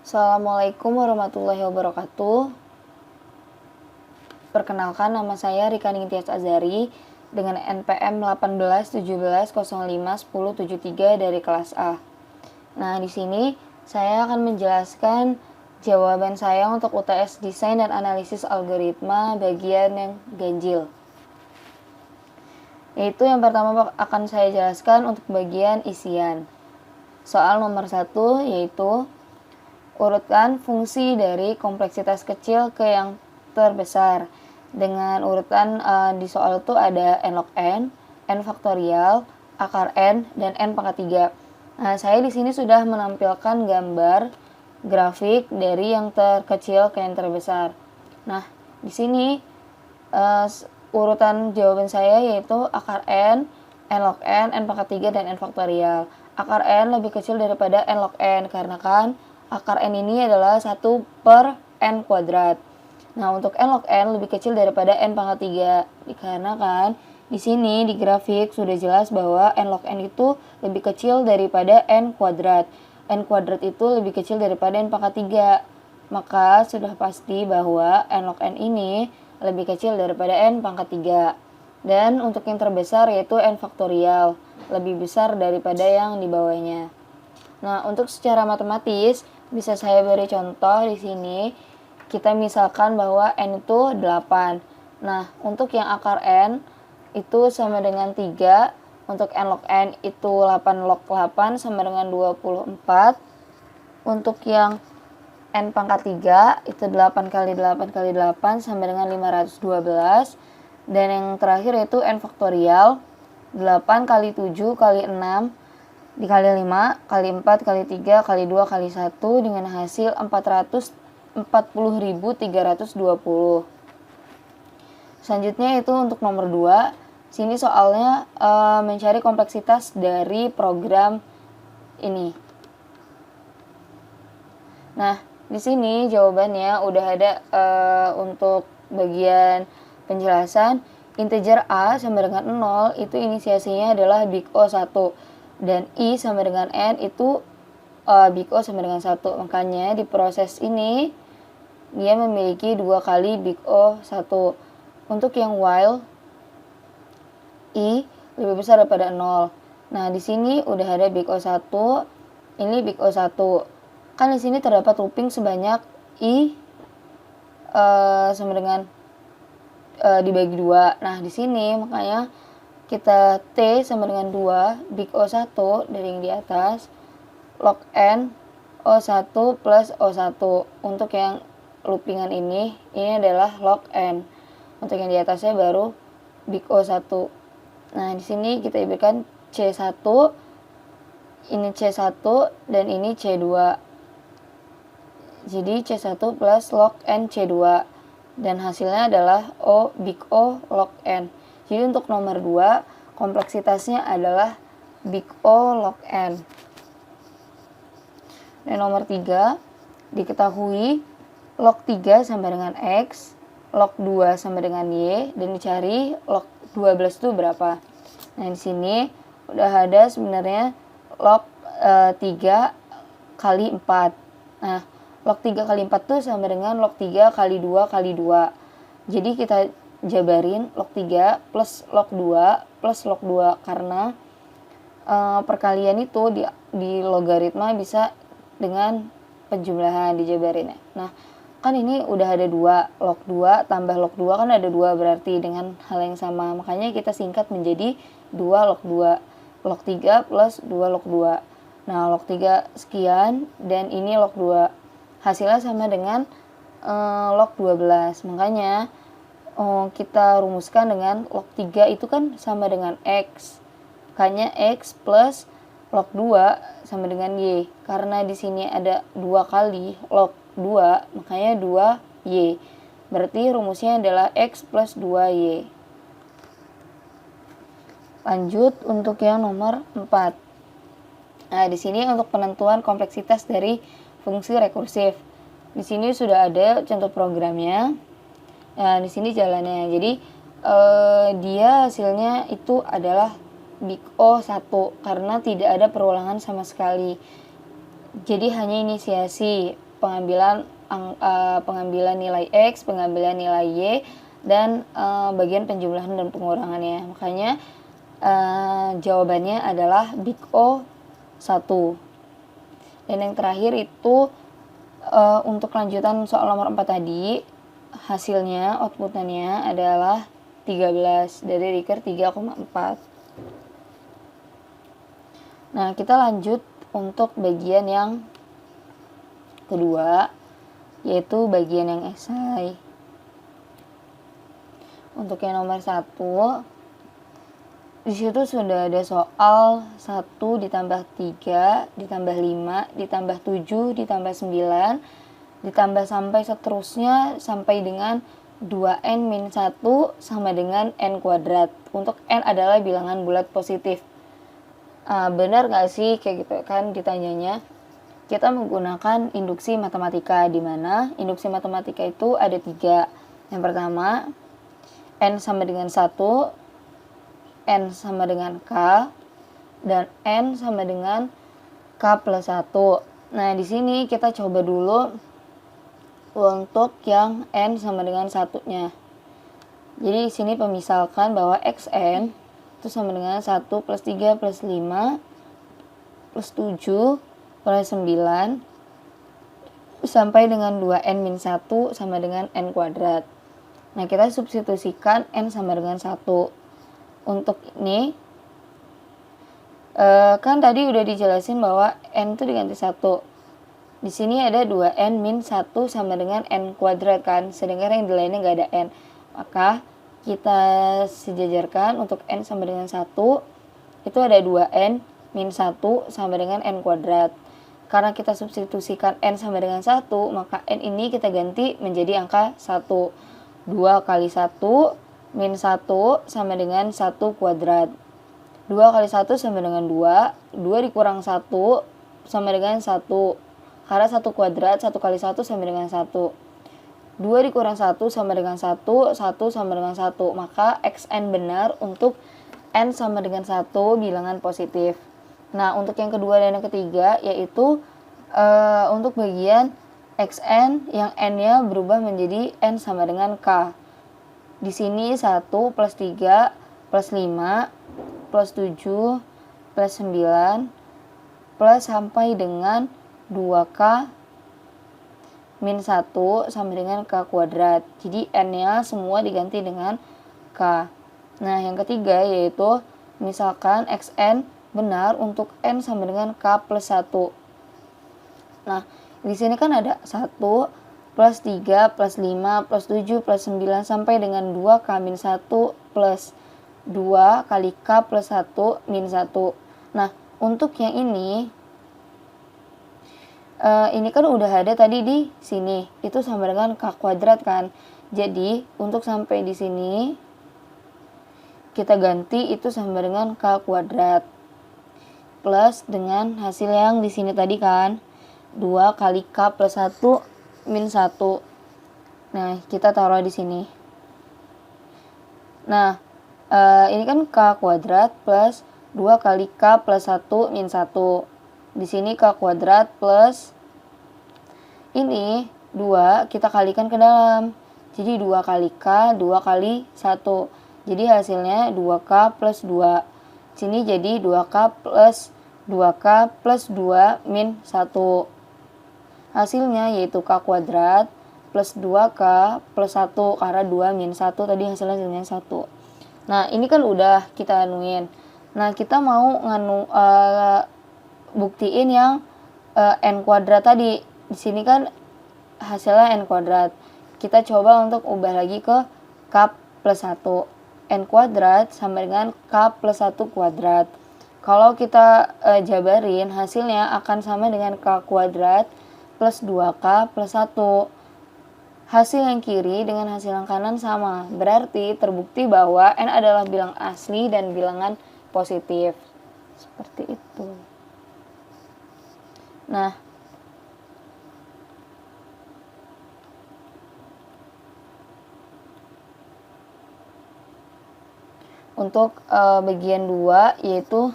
Assalamualaikum warahmatullahi wabarakatuh. Perkenalkan, nama saya Rika Ningtyas Azari dengan NPM 1817051073 dari kelas A. Nah, di sini saya akan menjelaskan jawaban saya untuk UTS Desain dan Analisis Algoritma bagian yang ganjil. Yaitu yang pertama akan saya jelaskan untuk bagian isian. Soal nomor 1 yaitu urutkan fungsi dari kompleksitas kecil ke yang terbesar. Dengan urutan di soal itu ada n log n faktorial, akar n, dan n pangkat 3. Nah, saya di sini sudah menampilkan gambar grafik dari yang terkecil ke yang terbesar. Nah, di sini urutan jawaban saya yaitu akar n log n pangkat 3, dan n faktorial. Akar n lebih kecil daripada n log n karena kan akar n ini adalah 1 per n kuadrat. Nah, untuk n log n lebih kecil daripada n pangkat 3 dikarenakan di sini di grafik sudah jelas bahwa n log n itu lebih kecil daripada n kuadrat. N kuadrat itu lebih kecil daripada n pangkat 3. Maka sudah pasti bahwa n log n ini lebih kecil daripada n pangkat 3. Dan untuk yang terbesar yaitu n faktorial, lebih besar daripada yang di bawahnya. Nah, untuk secara matematis bisa saya beri contoh di sini. Kita misalkan bahwa n itu 8. Nah, untuk yang akar n itu sama dengan 3. Untuk n log n itu 8 log 8 sama dengan 24. Untuk yang n pangkat 3 itu 8 kali 8 kali 8 sama dengan 512. Dan yang terakhir itu n faktorial, 8 kali 7 kali 6 dikali 5 kali 4 kali 3 kali 2 kali 1 dengan hasil 440.320. Selanjutnya itu untuk nomor 2. Sini soalnya mencari kompleksitas dari program ini. Nah, di sini jawabannya udah ada untuk bagian penjelasan. Integer a sama dengan 0 itu inisiasinya adalah big O1. Dan I sama dengan N itu big O sama dengan 1. Makanya di proses ini dia memiliki 2 kali big O1. Untuk yang while I lebih besar daripada 0. Nah, di sini udah ada big O1, ini big O1. Kan di sini terdapat looping sebanyak I sama dengan dibagi 2. Nah, di sini makanya kita T sama dengan 2 big O1 dari yang di atas log N O1 plus O1. Untuk yang loopingan ini adalah log N. Untuk yang di atasnya baru big O1. Nah, di sini kita berikan C1, ini C1 dan ini C2. Jadi C1 plus log N C2 dan hasilnya adalah O big O log N. Jadi untuk nomor 2 kompleksitasnya adalah big O log N. Dan nomor 3 diketahui log 3 sama dengan X, log 2 sama dengan Y, dan dicari log 12 itu berapa. Nah, di sini udah ada sebenarnya log 3 kali 4. Nah, log 3 kali 4 itu sama dengan log 3 kali 2 kali 2. Jadi kita jabarin log 3 plus log 2 plus log 2 karena perkalian itu di logaritma bisa dengan penjumlahan dijabarinnya. Nah, kan ini udah ada 2, log 2 tambah log 2 kan ada 2 berarti dengan hal yang sama. Makanya kita singkat menjadi 2 log 2. Log 3 plus 2 log 2. Nah, log 3 sekian dan ini log 2. Hasilnya sama dengan log 12. Makanya kita rumuskan dengan log 3 itu kan sama dengan X. Makanya X plus log 2 sama dengan Y. Karena di sini ada 2 kali log 2, makanya 2Y. Berarti rumusnya adalah X plus 2Y. Lanjut untuk yang nomor 4. Nah, di sini untuk penentuan kompleksitas dari fungsi rekursif. Di sini sudah ada contoh programnya. Nah, di sini jalannya. Jadi dia hasilnya itu adalah big O1 karena tidak ada perulangan sama sekali. Jadi hanya inisiasi. pengambilan nilai X, pengambilan nilai Y, dan bagian penjumlahan dan pengurangannya. Makanya jawabannya adalah big O 1. Dan yang terakhir itu untuk lanjutan soal nomor 4 tadi, hasilnya, outputnya adalah 13 dari Riker 3,4. Nah, kita lanjut untuk bagian yang kedua, yaitu bagian yang esai. Untuk yang nomor 1, di situ sudah ada soal 1 ditambah 3, ditambah 5, ditambah 7, ditambah 9, ditambah sampai seterusnya sampai dengan 2n-1 sama dengan n kuadrat. Untuk n adalah bilangan bulat positif. Benar nggak sih kayak gitu kan ditanyanya? Kita menggunakan induksi matematika, di mana induksi matematika itu ada 3. Yang pertama, n sama dengan 1, n sama dengan k, dan n sama dengan k plus 1. Nah, di sini kita coba dulu untuk yang n sama dengan 1-nya. Jadi di sini pemisalkan bahwa xn itu sama dengan 1 plus 3 plus 5 plus 7 plus 9 sampai dengan 2n-1 sama dengan n kuadrat. Nah, kita substitusikan n sama dengan 1. Untuk ini, kan tadi udah dijelasin bahwa n itu diganti 1. Di sini ada 2n-1 sama dengan n kuadrat kan, sedangkan yang di lainnya nggak ada n. Maka kita sejajarkan untuk n sama dengan 1, itu ada 2n-1 sama dengan n kuadrat. Karena kita substitusikan n sama dengan 1, maka n ini kita ganti menjadi angka 1. 2 kali 1 min 1 sama dengan 1 kuadrat. 2 kali 1 sama dengan 2. 2 dikurang 1 sama dengan 1. Karena 1 kuadrat, 1 kali 1 sama dengan 1. 2 dikurang 1 sama dengan 1, 1 sama dengan 1. Maka xn benar untuk n sama dengan 1 bilangan positif. Nah, untuk yang kedua dan yang ketiga, yaitu untuk bagian xn yang n-nya berubah menjadi n sama dengan k. Di sini 1 plus 3 plus 5 plus 7 plus 9 plus sampai dengan 2k min 1 sama dengan k kuadrat. Jadi n-nya semua diganti dengan k. Nah, yang ketiga yaitu misalkan xn benar untuk n sama dengan k plus 1. Nah, di sini kan ada 1 plus 3 plus 5 plus 7 plus 9 sampai dengan 2k min 1 plus 2 kali k plus 1 min 1. Nah, untuk yang ini kan udah ada tadi di sini, itu sama dengan k kuadrat kan. Jadi untuk sampai di sini kita ganti itu sama dengan k kuadrat plus dengan hasil yang di sini tadi kan 2 kali k plus 1 min 1. Nah, kita taruh di sini. Nah, ini kan k kuadrat plus 2 kali k plus 1 min 1. Di sini k kuadrat plus ini 2 kita kalikan ke dalam. Jadi 2 kali k, 2 kali 1. Jadi hasilnya 2k plus 2. Sini jadi 2k plus 2k plus 2 min 1. Hasilnya yaitu k kuadrat plus 2k plus 1 karena 2 min 1 tadi hasilnya 1. Nah, ini kan udah kita anuin. Nah, kita mau buktiin yang n kuadrat tadi. Di sini kan hasilnya n kuadrat. Kita coba untuk ubah lagi ke k plus 1. N kuadrat sama dengan k plus 1 kuadrat. Kalau kita jabarin, hasilnya akan sama dengan k kuadrat plus 2k plus 1. Hasil yang kiri dengan hasil yang kanan sama. Berarti terbukti bahwa n adalah bilang asli dan bilangan positif. Seperti itu. Nah, untuk bagian 2 yaitu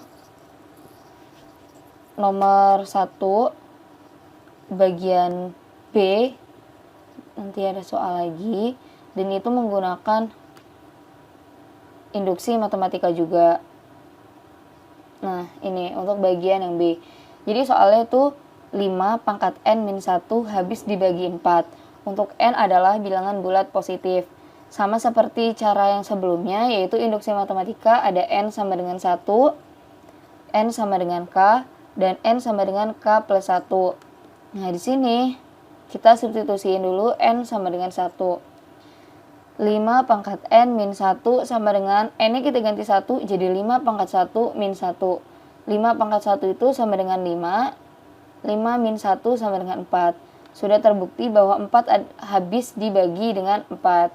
nomor 1 bagian B, nanti ada soal lagi, dan itu menggunakan induksi matematika juga. Nah, ini untuk bagian yang B. Jadi soalnya itu 5 pangkat N min 1 habis dibagi 4. Untuk N adalah bilangan bulat positif. Sama seperti cara yang sebelumnya, yaitu induksi matematika ada N sama dengan 1, N sama dengan K, dan N sama dengan K plus 1. Nah, di sini kita substitusiin dulu N sama dengan 1. 5 pangkat N min 1 sama dengan N-nya kita ganti 1 jadi 5 pangkat 1 min 1. 5 pangkat 1 itu sama dengan 5. 5 min 1 sama dengan 4. Sudah terbukti bahwa 4 habis dibagi dengan 4.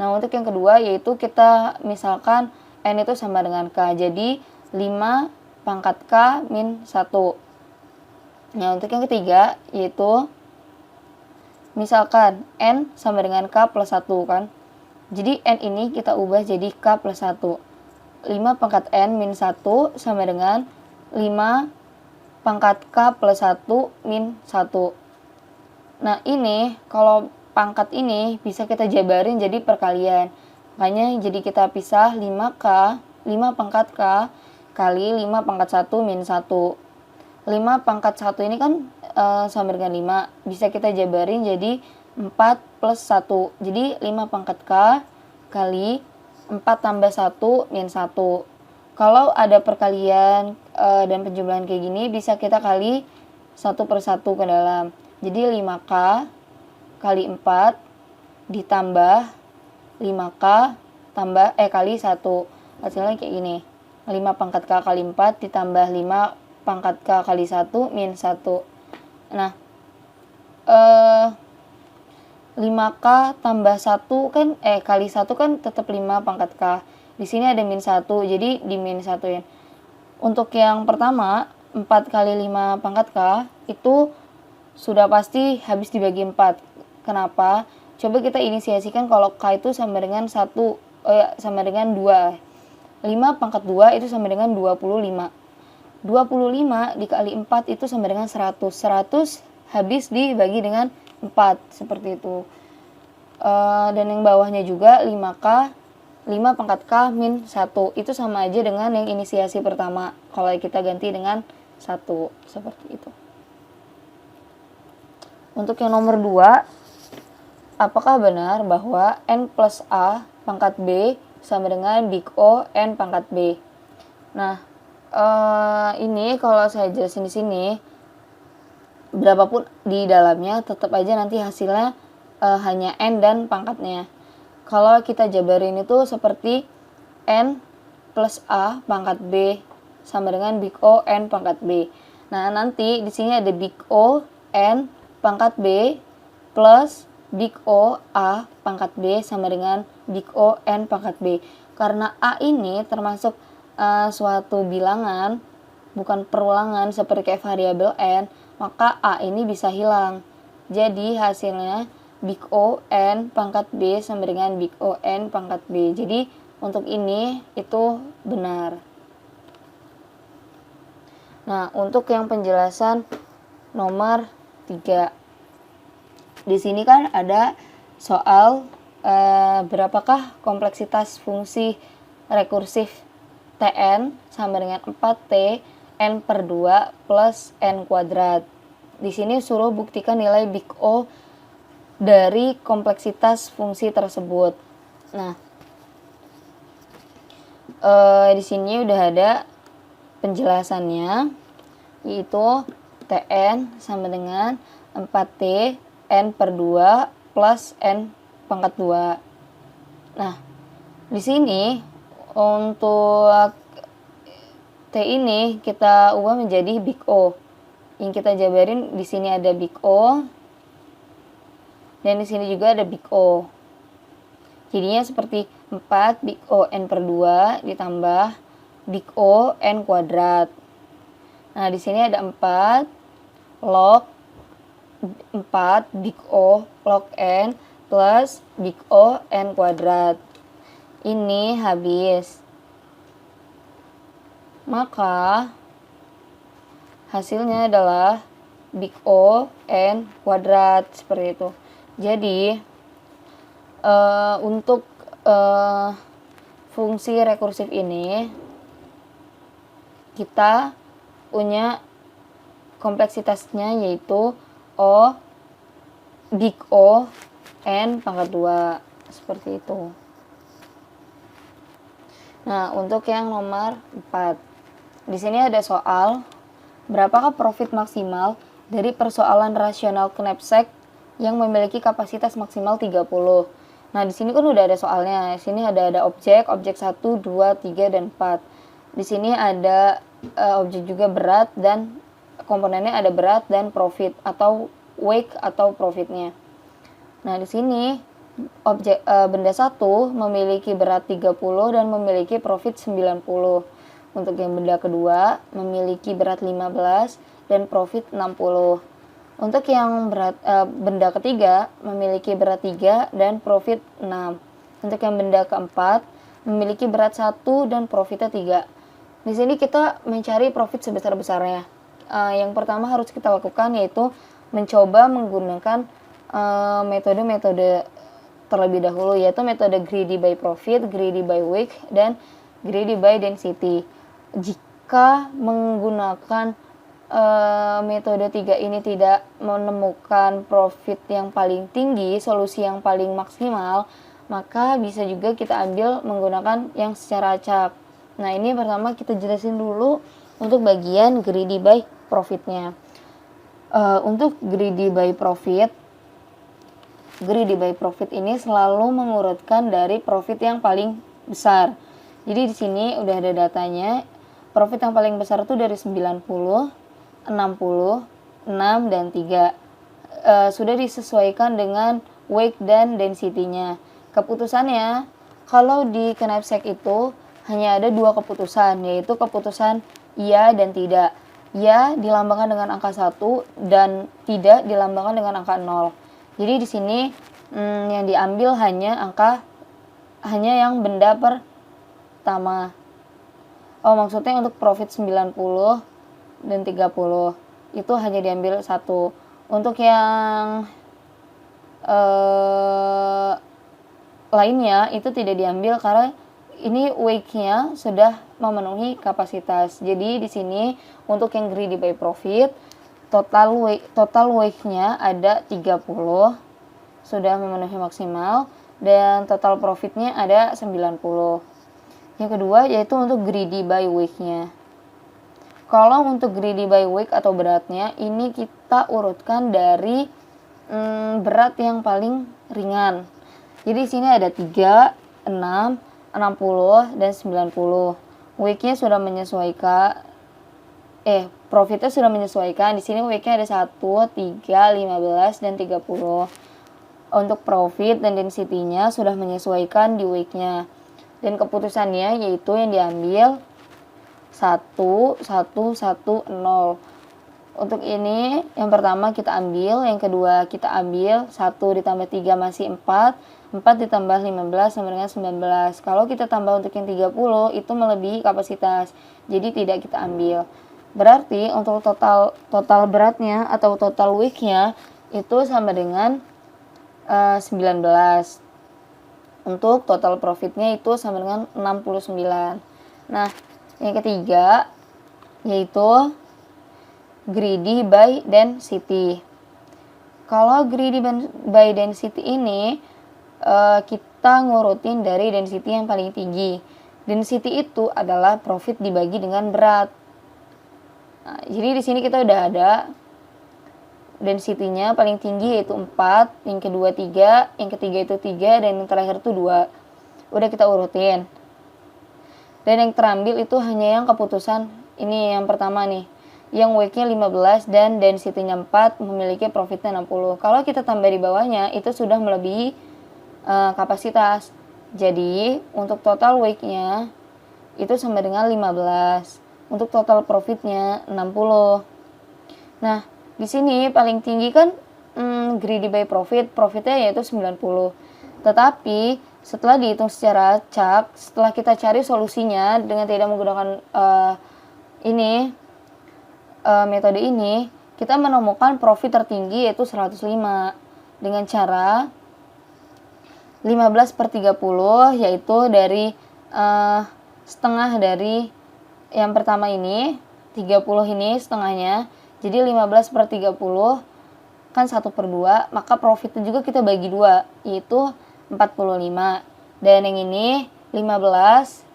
Nah, untuk yang kedua yaitu kita misalkan N itu sama dengan K. Jadi 5 pangkat K min 1. Nah, untuk yang ketiga yaitu misalkan N sama dengan K plus 1 kan. Jadi N ini kita ubah jadi K plus 1. 5 pangkat N min 1 sama dengan 5 pangkat K plus 1 min 1. Nah, ini kalau pangkat ini bisa kita jabarin jadi perkalian. Makanya jadi kita pisah 5K, 5 pangkat K kali 5 pangkat 1 min 1. 5 pangkat 1 ini kan sama dengan 5. Bisa kita jabarin jadi 4 plus 1. Jadi 5 pangkat K kali 4 tambah 1 min 1. Kalau ada perkalian dan penjumlahan kayak gini, bisa kita kali 1 per 1 ke dalam. Jadi 5K kali 4 ditambah 5K tambah kali 1. Hasilnya kayak gini. 5 pangkat K kali 4 ditambah 5 pangkat K kali 1 min 1. Nah, 5K tambah 1 kan kali 1 kan tetap 5 pangkat K. Di sini ada min 1, jadi di min 1-in. Untuk yang pertama, 4 kali 5 pangkat K itu sudah pasti habis dibagi 4. Kenapa? Coba kita inisiasikan kalau K itu sama dengan 1 sama dengan 2. 5 pangkat 2 itu sama dengan 25. 25 dikali 4 itu sama dengan 100. 100 habis dibagi dengan 4, seperti itu. Dan yang bawahnya juga 5K, 5 pangkat K min 1. Itu sama aja dengan yang inisiasi pertama. Kalau kita ganti dengan 1, seperti itu. Untuk yang nomor 2, apakah benar bahwa N plus A pangkat B sama dengan Big O N pangkat B? Nah, ini kalau saya jelasin di sini, berapapun di dalamnya tetap aja nanti hasilnya hanya N dan pangkatnya. Kalau kita jabarin itu seperti N plus A pangkat B sama dengan Big O N pangkat B. Nah, nanti di sini ada Big O N pangkat B plus Big O A pangkat B sama dengan Big O N pangkat B. Karena A ini termasuk suatu bilangan, bukan perulangan seperti kayak variabel N, maka A ini bisa hilang. Jadi hasilnya Big O N pangkat B sama dengan Big O N pangkat B. Jadi untuk ini itu benar. Nah, untuk yang penjelasan nomor 3. Di sini kan ada soal berapakah kompleksitas fungsi rekursif Tn sama dengan 4T N per 2 plus N kuadrat. Di sini suruh buktikan nilai Big O dari kompleksitas fungsi tersebut. Nah, di sini udah ada penjelasannya, yaitu Tn sama dengan 4T N per 2 plus N pangkat 2. Nah, di sini untuk T ini kita ubah menjadi Big O. Yang kita jabarin di sini ada Big O dan di sini juga ada Big O. Jadinya seperti 4 Big O N per 2 ditambah Big O N kuadrat. Nah, di sini ada 4 log 4 Big O log N plus Big O N kuadrat. Ini habis. Maka hasilnya adalah big O n kuadrat, seperti itu. Jadi untuk fungsi rekursif ini kita punya kompleksitasnya yaitu O big O n pangkat 2, seperti itu. Nah, untuk yang nomor 4. Di sini ada soal, berapakah profit maksimal dari persoalan rasional knapsack yang memiliki kapasitas maksimal 30. Nah, di sini kan udah ada soalnya. Di sini ada objek 1, 2, 3 dan 4. Di sini ada objek juga berat dan komponennya ada berat dan profit atau weight atau profitnya. Nah, di sini benda 1 memiliki berat 30 dan memiliki profit 90. Untuk yang benda kedua memiliki berat 15 dan profit 60. Untuk yang benda ketiga memiliki berat 3 dan profit 6. Untuk yang benda keempat memiliki berat 1 dan profitnya 3. Di sini kita mencari profit sebesar-besarnya. Yang pertama harus kita lakukan yaitu mencoba menggunakan metode-metode terlebih dahulu, yaitu metode greedy by profit, greedy by weight, dan greedy by density. Jika menggunakan metode 3 ini tidak menemukan profit yang paling tinggi, solusi yang paling maksimal, maka bisa juga kita ambil menggunakan yang secara acak. Nah, ini pertama kita jelasin dulu untuk bagian greedy by profitnya. Untuk greedy by profit ini selalu mengurutkan dari profit yang paling besar. Jadi di sini udah ada datanya. Profit yang paling besar itu dari 90, 60, 6 dan 3. Sudah disesuaikan dengan weight dan density-nya. Keputusannya kalau di knapsack itu hanya ada 2 keputusan, yaitu keputusan iya dan tidak. Ya dilambangkan dengan angka 1 dan tidak dilambangkan dengan angka 0. Jadi di sini yang diambil hanya yang benda pertama. Maksudnya untuk profit 90 dan 30 itu hanya diambil 1. Untuk yang lainnya itu tidak diambil karena ini weight-nya sudah memenuhi kapasitas. Jadi di sini untuk yang greedy by profit total weight-nya ada 30, sudah memenuhi maksimal, dan total profitnya ada 90. Yang kedua yaitu untuk greedy by weight-nya. Kalau untuk greedy by weight atau beratnya, ini kita urutkan dari berat yang paling ringan. Jadi di sini ada 3, 6, 60, dan 90. Weight-nya sudah menyesuaikan. Profitnya sudah menyesuaikan. Di sini weight-nya ada 1, 3, 15, dan 30. Untuk profit dan density-nya sudah menyesuaikan di weight-nya. Dan keputusannya yaitu yang diambil 1, 1, 1, 0. Untuk ini yang pertama kita ambil, yang kedua kita ambil 1 ditambah 3 masih 4, 4 ditambah 15 sama dengan 19. Kalau kita tambah untuk yang 30 itu melebihi kapasitas, jadi tidak kita ambil. Berarti untuk total beratnya atau total weight-nya itu sama dengan 19. Untuk total profitnya itu sama dengan 69. Nah, yang ketiga yaitu greedy by density. Kalau greedy by density ini kita ngurutin dari density yang paling tinggi. Density itu adalah profit dibagi dengan berat. Nah, jadi di sini kita udah ada density-nya paling tinggi yaitu 4, yang kedua 3, yang ketiga itu 3, dan yang terakhir itu 2. Udah kita urutin. Dan yang terambil itu hanya yang keputusan ini yang pertama nih. Yang weight-nya 15 dan density-nya 4, memiliki profitnya 60. Kalau kita tambah di bawahnya itu sudah melebihi kapasitas. Jadi untuk total weight-nya itu sama dengan 15. Untuk total profitnya 60. Nah, di sini paling tinggi kan greedy by profitnya yaitu 90. Tetapi setelah dihitung secara acak, setelah kita cari solusinya dengan tidak menggunakan metode ini, kita menemukan profit tertinggi yaitu 105 dengan cara 15/30, yaitu dari setengah dari yang pertama ini, 30 ini setengahnya, jadi 15/30 kan 1/2, maka profitnya juga kita bagi 2, yaitu 45. Dan yang ini 15,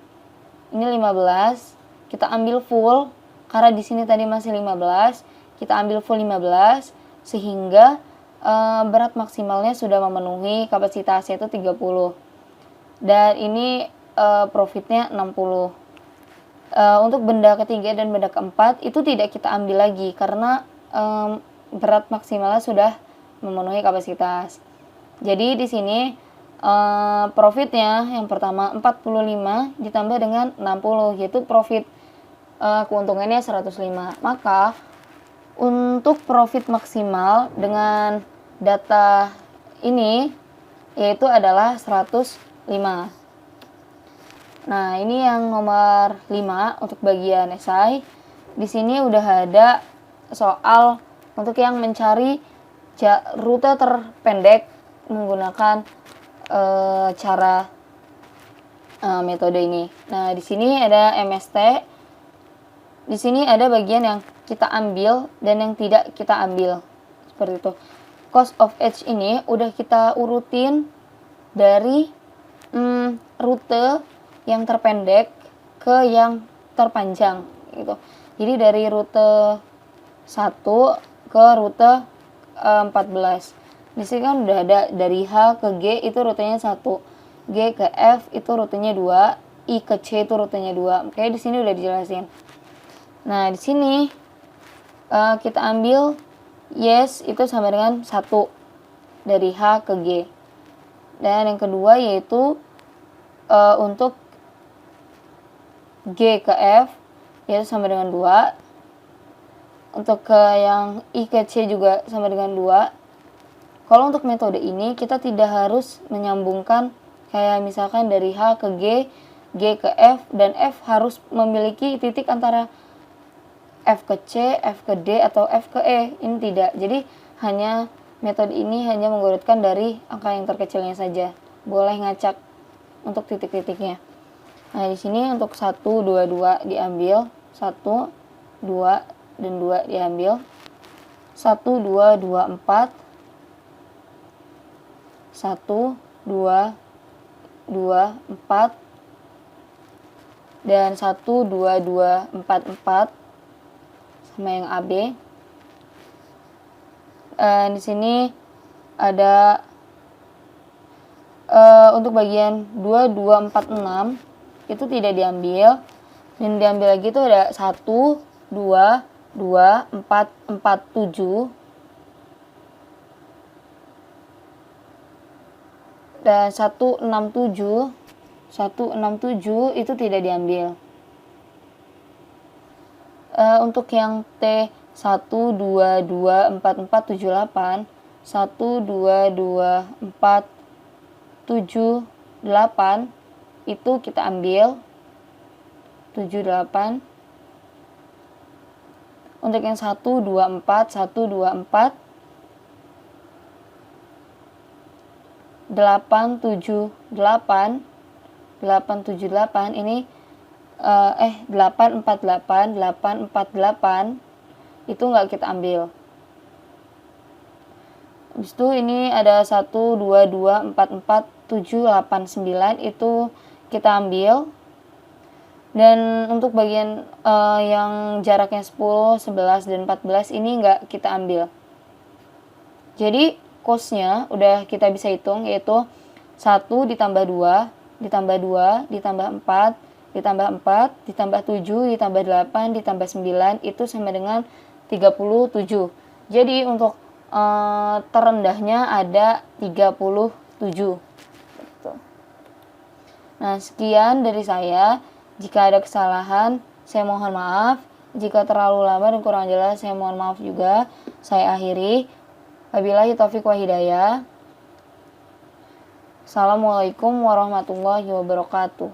ini 15, kita ambil full, karena di sini tadi masih 15, kita ambil full 15, sehingga berat maksimalnya sudah memenuhi kapasitasnya itu 30. Dan ini profitnya 60. Untuk benda ketiga dan benda keempat itu tidak kita ambil lagi karena berat maksimalnya sudah memenuhi kapasitas. Jadi di sini profitnya yang pertama 45 ditambah dengan 60, yaitu profit keuntungannya 105. Maka untuk profit maksimal dengan data ini yaitu adalah 105. Nah, ini yang nomor 5 untuk bagian esai. Di sini udah ada soal untuk yang mencari rute terpendek menggunakan cara metode ini. Nah, di sini ada MST. Di sini ada bagian yang kita ambil dan yang tidak kita ambil. Seperti itu. Cost of edge ini udah kita urutin dari rute yang terpendek ke yang terpanjang gitu. Jadi dari rute 1 ke rute 14. Di sini kan udah ada dari H ke G itu rutenya 1, G ke F itu rutenya 2, I ke C itu rutenya 2. Oke, di sini udah dijelasin. Nah, di sini kita ambil yes itu sama dengan 1 dari H ke G. Dan yang kedua yaitu untuk G ke F yaitu sama dengan 2. Untuk ke yang I ke C juga sama dengan 2. Kalau untuk metode ini kita tidak harus menyambungkan kayak misalkan dari H ke G, G ke F, dan F harus memiliki titik antara F ke C, F ke D, atau F ke E. Ini tidak. Jadi hanya metode ini hanya mengurutkan dari angka yang terkecilnya saja. Boleh ngacak untuk titik-titiknya. Nah, di sini untuk 1, 2, 2 diambil. 1, 2, dan 2 diambil. 1, 2, 2, 4. 1, 2, 2, 4. Dan 1, 2, 2, 4, 4. Sama yang AB. Di sini ada untuk bagian 2, 2, 4, 6 itu tidak diambil. Dan diambil lagi itu ada 1, 2, 2, 4, 4, 7. Dan 1, 6, 7. 1, 6, 7 itu tidak diambil. Untuk yang T 1, 2, 2, 4, 4, 7, 8. 1, 2, 2, 4, 7, 8 itu kita ambil. 7, 8. Untuk yang 1, 2, 4, 1, 2, 4, 8, 7, 8, 8, 7, 8 ini 8, 4, 8, 8, 4, 8 itu nggak kita ambil. Habis itu ini ada 1, 2, 2, 4, 4, 7, 8, 9 itu kita ambil. Dan untuk bagian yang jaraknya 10, 11, dan 14 ini nggak kita ambil. Jadi cost-nya udah kita bisa hitung, yaitu 1 ditambah 2, ditambah 2, ditambah 4, ditambah 4, ditambah 7, ditambah 8, ditambah 9 itu sama dengan 37. Jadi untuk terendahnya ada 37. Nah, sekian dari saya. Jika ada kesalahan, saya mohon maaf. Jika terlalu lama dan kurang jelas, saya mohon maaf juga. Saya akhiri. Wabillahi taufiq wa hidayah. Assalamualaikum warahmatullahi wabarakatuh.